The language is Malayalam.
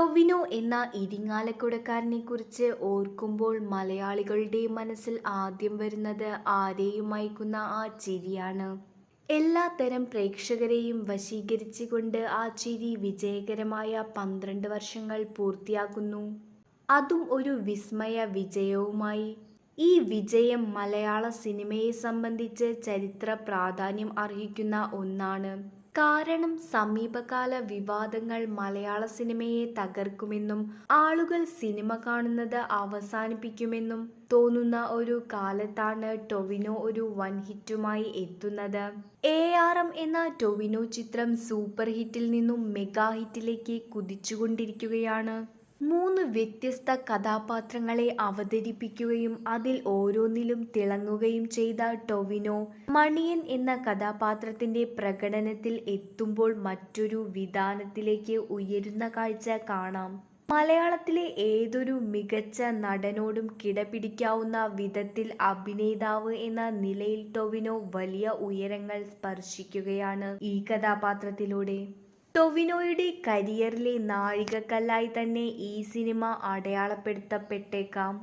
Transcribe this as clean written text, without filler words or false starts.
ടൊവിനോ എന്ന ഇരിങ്ങാലക്കുടക്കാരനെക്കുറിച്ച് ഓർക്കുമ്പോൾ മലയാളികളുടെ മനസ്സിൽ ആദ്യം വരുന്നത് ആരെയും മയക്കുന്ന ആ ചിരിയാണ്. എല്ലാത്തരം പ്രേക്ഷകരെയും വശീകരിച്ചുകൊണ്ട് ആ ചിരി വിജയകരമായ 12 വർഷങ്ങൾ പൂർത്തിയാക്കുന്നു. അതും ഒരു വിസ്മയ വിജയവുമായി. ഈ വിജയം മലയാള സിനിമയെ സംബന്ധിച്ച് ചരിത്ര പ്രാധാന്യം അർഹിക്കുന്ന ഒന്നാണ്. കാരണം സമീപകാല വിവാദങ്ങൾ മലയാള സിനിമയെ തകർക്കുമെന്നും ആളുകൾ സിനിമ കാണുന്നത് അവസാനിപ്പിക്കുമെന്നും തോന്നുന്ന ഒരു കാലത്താണ് ടൊവിനോ ഒരു വൻ ഹിറ്റുമായി എത്തുന്നത്. ARM എന്ന ടൊവിനോ ചിത്രം സൂപ്പർ ഹിറ്റിൽ നിന്നും മെഗാ ഹിറ്റിലേക്ക് കുതിച്ചുകൊണ്ടിരിക്കുകയാണ്. 3 വ്യത്യസ്ത കഥാപാത്രങ്ങളെ അവതരിപ്പിക്കുകയും അതിൽ ഓരോന്നിലും തിളങ്ങുകയും ചെയ്ത ടൊവിനോ മണിയൻ എന്ന കഥാപാത്രത്തിന്റെ പ്രകടനത്തിൽ എത്തുമ്പോൾ മറ്റൊരു വിതാനത്തിലേക്ക് ഉയരുന്ന കാഴ്ച കാണാം. മലയാളത്തിലെ ഏതൊരു മികച്ച നടനോടും കിടപിടിക്കാവുന്ന വിധത്തിൽ അഭിനേതാവ് എന്ന നിലയിൽ ടൊവിനോ വലിയ ഉയരങ്ങൾ സ്പർശിക്കുകയാണ് ഈ കഥാപാത്രത്തിലൂടെ. ടൊവിനോയുടെ കരിയറിലെ നാഴികക്കല്ലായി തന്നെ ഈ സിനിമ അടയാളപ്പെടുത്തപ്പെട്ടേക്കാം.